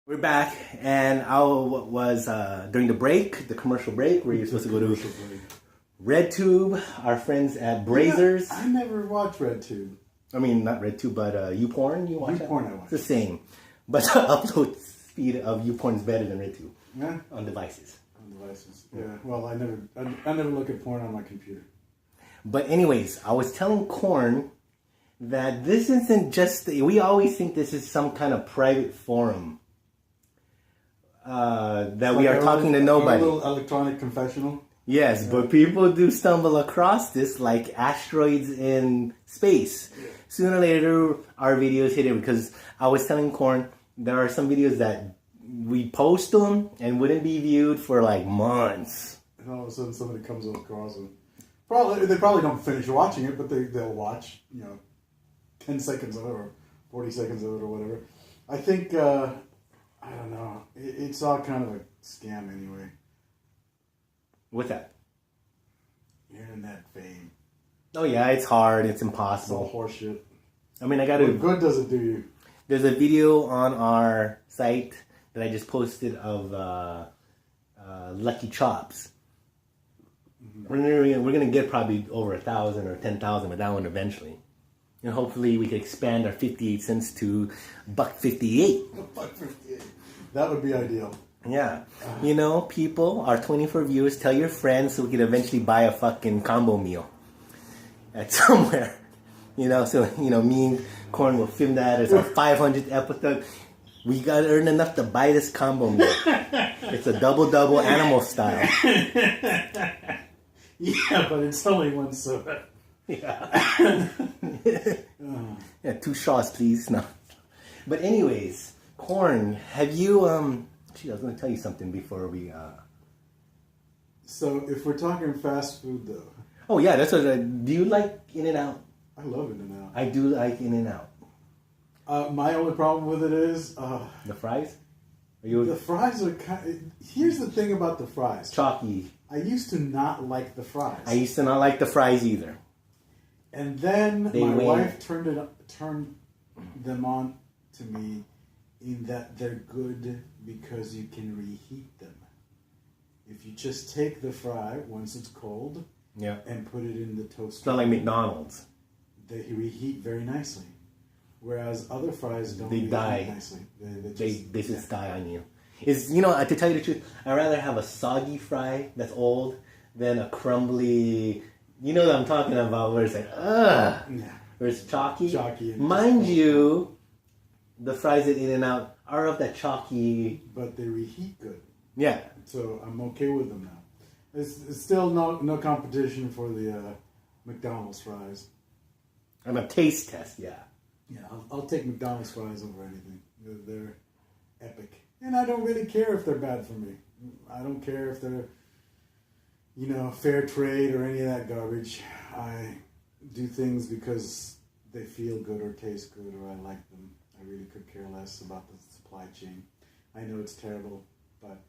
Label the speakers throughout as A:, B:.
A: We're back, and I was during the break, the commercial break, where you're supposed to go to RedTube, our friends at Brazers.
B: I never watched RedTube.
A: I mean, not RedTube, but YouPorn. You watch
B: YouPorn,
A: that?
B: I watch.
A: It's the same, but the upload speed of YouPorn is better than RedTube.
B: Yeah,
A: on devices.
B: On devices. Yeah. Well, I never look at porn on my computer.
A: But anyways, I was telling Korn that this isn't just. We always think this is some kind of private forum. That we are talking to nobody.
B: A little electronic confessional.
A: Yes, yeah. But people do stumble across this like asteroids in space. Yeah. Sooner or later, our videos hit it because I was telling Korn there are some videos that we post them and wouldn't be viewed for like months.
B: And all of a sudden, somebody comes across them. They probably don't finish watching it, but they'll watch 10 seconds of it or 40 seconds of it or whatever. I think. I don't know. It's all kind of a scam anyway.
A: What's that?
B: Internet fame.
A: Oh yeah, it's hard. It's
B: It's
A: impossible.
B: all horseshit.
A: I mean, I got to.
B: What good does it do you?
A: There's a video on our site that I just posted of Lucky Chops. Mm-hmm. We're gonna get probably over 1,000 or 10,000 with that one eventually. And hopefully we can expand our 58 cents to $1.58.
B: $1.58. That would be ideal.
A: Yeah. People, our 24 viewers, tell your friends so we can eventually buy a fucking combo meal at somewhere. So, me and Korn will film that as our 500th episode. We got to earn enough to buy this combo meal. It's a double animal style.
B: Yeah, but it's only one soda.
A: Yeah. Yeah, 2 shots, please. No. But anyways, Korn, have you I was going to tell you something before we
B: So, if we're talking fast food though.
A: Oh yeah, that's what do you like In-N-Out?
B: I love In-N-Out.
A: I do like In-N-Out.
B: My only problem with it is
A: the fries?
B: The fries are here's the thing about the fries.
A: Chalky.
B: I used to not like the fries.
A: I used to not like the fries either.
B: And then my wife turned them on to me in that they're good because you can reheat them. If you just take the fry once it's cold and put it in the toaster.
A: It's not like McDonald's.
B: They reheat very nicely. Whereas other fries don't
A: reheat
B: die nicely.
A: They just die on you. To tell you the truth, I'd rather have a soggy fry that's old than a crumbly... You know what I'm talking about, where it's like, where it's chalky. Mind you, the fries at In-N-Out are of that chalky...
B: But they reheat good.
A: Yeah.
B: So I'm okay with them now. It's still no competition for the McDonald's fries.
A: On a taste test, yeah.
B: Yeah, I'll take McDonald's fries over anything. They're epic. And I don't really care if they're bad for me. I don't care if they're... fair trade or any of that garbage. I do things because they feel good or taste good or I like them. I really could care less about the supply chain. I know it's terrible, but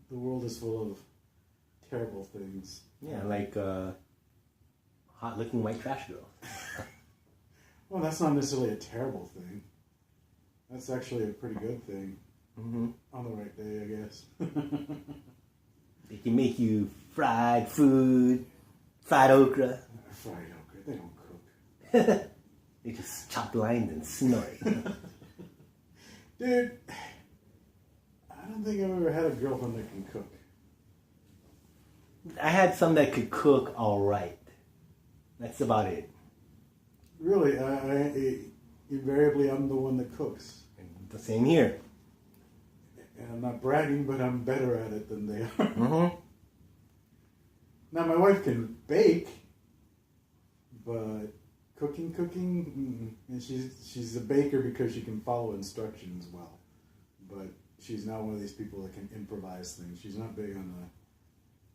B: the world is full of terrible things.
A: Yeah, like hot-looking white trash girl.
B: Well, that's not necessarily a terrible thing. That's actually a pretty good thing.
A: Mm-hmm.
B: On the right day, I guess.
A: They can make you fried food, fried okra.
B: Fried okra, they don't cook.
A: They just chop lines and snort.
B: Dude, I don't think I've ever had a girlfriend that can cook.
A: I had some that could cook all right. That's about it.
B: Really, invariably I'm the one that cooks.
A: The same here.
B: And I'm not bragging, but I'm better at it than they are.
A: Mm-hmm.
B: Now, my wife can bake, but cooking, and she's a baker because she can follow instructions well. But she's not one of these people that can improvise things. She's not big on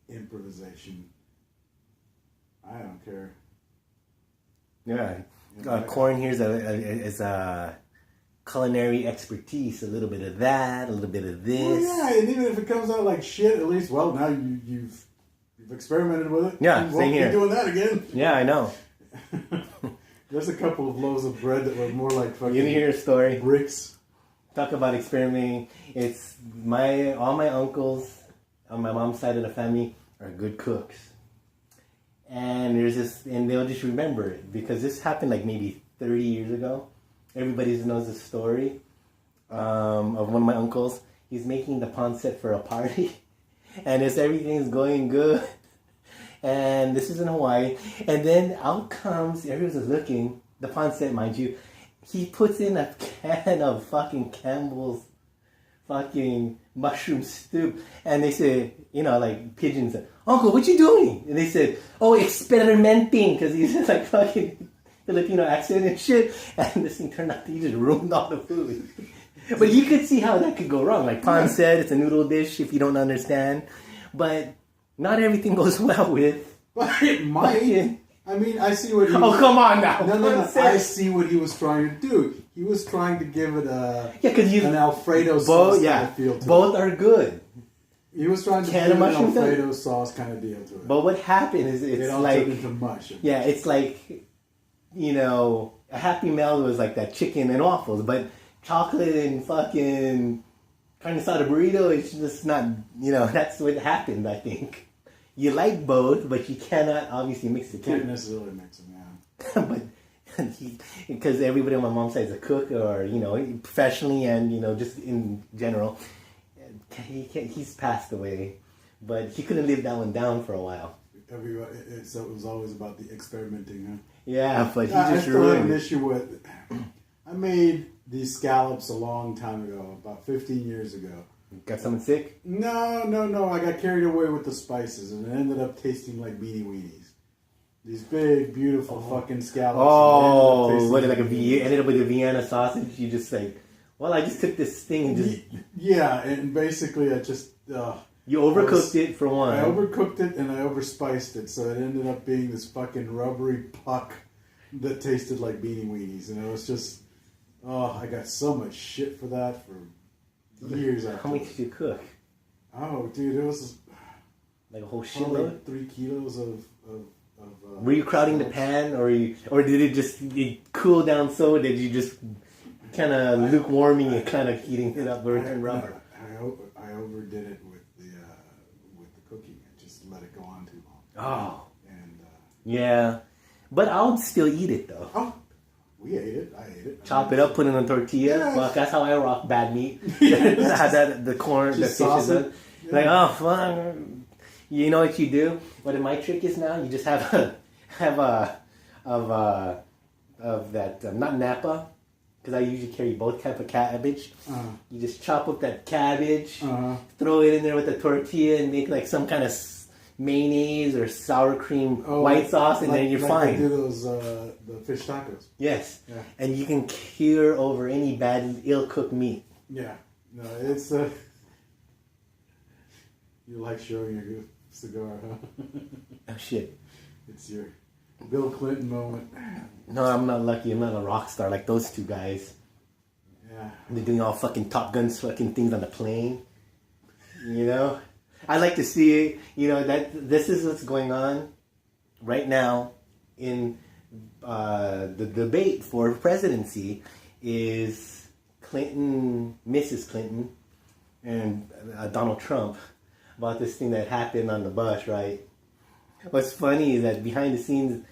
B: the improvisation. I don't care.
A: Yeah. Korn here is a culinary expertise, a little bit of that, a little bit of this.
B: Well, yeah, and even if it comes out like shit, at least, well, now you've experimented with it.
A: Yeah,
B: you
A: same here.
B: Be doing that again.
A: Yeah, I know.
B: There's a couple of loaves of bread that were more like fucking
A: You hear a story?
B: bricks.
A: Talk about experimenting. It's all my uncles on my mom's side of the family are good cooks. And and they'll just remember it because this happened like maybe 30 years ago. Everybody knows the story of one of my uncles. He's making the pancit for a party, and everything's going good. And this is in Hawaii. And then out comes, everyone's looking, the pancit, mind you, he puts in a can of fucking Campbell's fucking mushroom soup. And they say, like pigeons, Uncle, what you doing? And they said, oh, experimenting, because he's like fucking Filipino accent and shit. And this thing turned out he just ruined all the food. But you could see how that could go wrong. Like pancit, it's a noodle dish if you don't understand. But not everything goes well with.
B: But it might. I mean, I see what he
A: Oh, come on now.
B: No. I see what he was trying to do. He was trying to give it an Alfredo sauce kind of feel to it.
A: Both are good.
B: He was trying to give an Alfredo sauce kind of deal to it.
A: But what happened is
B: it all turned into mush.
A: Yeah, it's like, a Happy Meal was like that chicken and waffles, but chocolate and fucking carne asada burrito, it's just not, that's what happened, I think. You like both, but you cannot obviously mix the two.
B: Can't necessarily mix them, yeah.
A: But because everybody on my mom's side is a cook, or professionally and just in general, he's passed away, but he couldn't live that one down for a while.
B: So it was always about the experimenting, huh?
A: Yeah, but
B: I still have an issue with. I made these scallops a long time ago, about 15 years ago.
A: Got someone sick?
B: No. I got carried away with the spices, and it ended up tasting like Beanie Weenies. These big, beautiful fucking scallops.
A: Oh, what, like ended up with a Vienna sausage? You just like, well, I just took this thing and just...
B: Yeah, and basically I just...
A: you overcooked it for one.
B: I overcooked it and I overspiced it, so it ended up being this fucking rubbery puck that tasted like Beanie Weenies, and it was just... Oh, I got so much shit for that for years after.
A: How much did you cook?
B: Oh, dude, it was...
A: Like a whole shitload?
B: Like 3 kilos of
A: were you crowding the pan, or did it just cool down so? Did you just kind of lukewarming and kind of heating it up or turn rubber?
B: I overdid it with the cooking. I just let it go on too long.
A: Oh.
B: And
A: yeah, but I'll still eat it though.
B: Oh, we ate it. I ate it.
A: Chop it up, put it on a tortilla.
B: Yeah.
A: Well, that's how I rock bad meat. Have that the corn,
B: Just
A: the fish is
B: sauce it.
A: yeah. Like, oh fuck. You know what you do? What my trick is now? You just have that not Napa, because I usually carry both type of cabbage. You just chop up that cabbage, throw it in there with the tortilla, and make like some kind of mayonnaise or sour cream white sauce, and then you're fine.
B: They do those the fish tacos.
A: Yes,
B: yeah.
A: And you can cure over any bad, ill-cooked meat.
B: Yeah, no, it's you like showing your good cigar, huh?
A: Oh shit!
B: It's your Bill Clinton moment.
A: No, I'm not lucky. I'm not a rock star like those two guys.
B: Yeah,
A: they're doing all fucking Top Guns fucking things on the plane. I like to see it. That this is what's going on right now in the debate for presidency is Mrs. Clinton, and Donald Trump about this thing that happened on the bus, right? What's funny is that behind the scenes,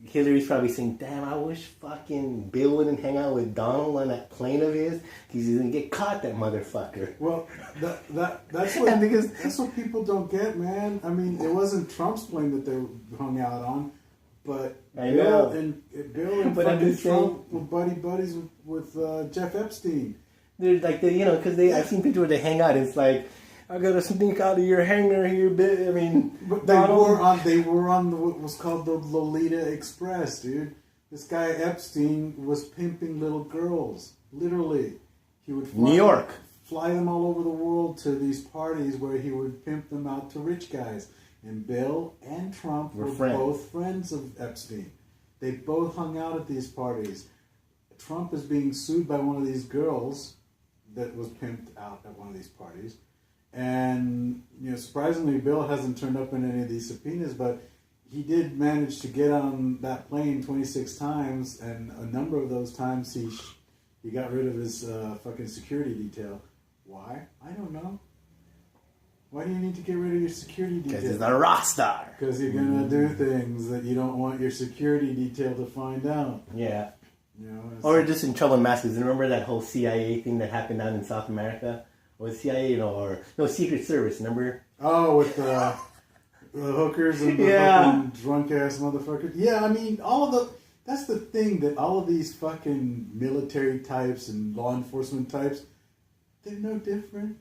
A: Hillary's probably saying, damn, I wish fucking Bill wouldn't hang out with Donald on that plane of his, because he's going to get caught, that motherfucker.
B: Well, that's what people don't get, man. I mean, it wasn't Trump's plane that they hung out on, but Bill and
A: but
B: fucking Trump were buddies with Jeff Epstein.
A: They're like, because I've seen pictures where they hang out, it's like, I gotta sneak out of your hangar here, bit. I mean,
B: but they were on what was called the Lolita Express, dude. This guy Epstein was pimping little girls, literally. He would fly them all over the world to these parties where he would pimp them out to rich guys. And Bill and Trump were both friends of Epstein. They both hung out at these parties. Trump is being sued by one of these girls that was pimped out at one of these parties. And, surprisingly, Bill hasn't turned up in any of these subpoenas, but he did manage to get on that plane 26 times, and a number of those times he got rid of his fucking security detail. Why? I don't know. Why do you need to get rid of your security detail?
A: Because he's not a rock star.
B: Because you're gonna do things that you don't want your security detail to find out.
A: Yeah.
B: You know,
A: Or just in trouble in masses. Remember that whole CIA thing that happened down in South America? Or CIA, Secret Service, remember?
B: Oh, with the hookers and the fucking drunk ass motherfuckers. Yeah, I mean, that's the thing, that all of these fucking military types and law enforcement types, they're no different.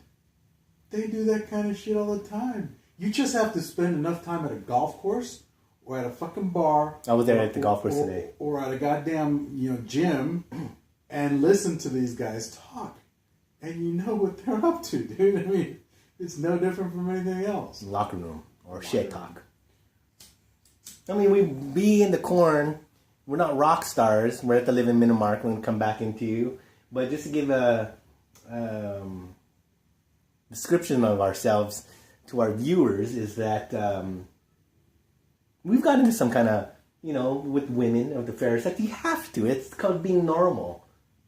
B: They do that kind of shit all the time. You just have to spend enough time at a golf course or at a fucking bar.
A: I was there at the golf course today.
B: Or at a goddamn, gym and listen to these guys talk. And you know what they're up to, dude. I mean, it's no different from anything else.
A: Locker room or shit talk. I mean, we be in the corn. We're not rock stars. We're at the living minimum mark. We're going to come back into you. But just to give a description of ourselves to our viewers is that we've got into some kind of, with women of the fair sex. You have to. It's called being normal.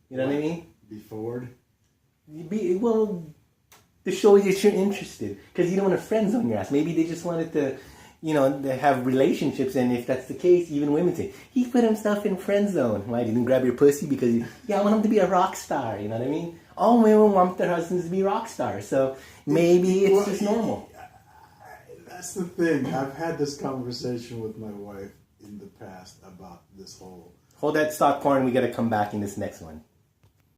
A: You know what I mean?
B: Be forward.
A: To show you that you're interested. Because you don't want to friend zone your ass. Maybe they just wanted to, to have relationships. And if that's the case, even women say, he put himself in friend zone. Why? Didn't grab your pussy? Because, I want him to be a rock star. You know what I mean? All women want their husbands to be rock stars. So maybe it's just normal.
B: That's the thing. I've had this conversation with my wife in the past about this whole...
A: Hold that stock porn. We got to come back in this next one.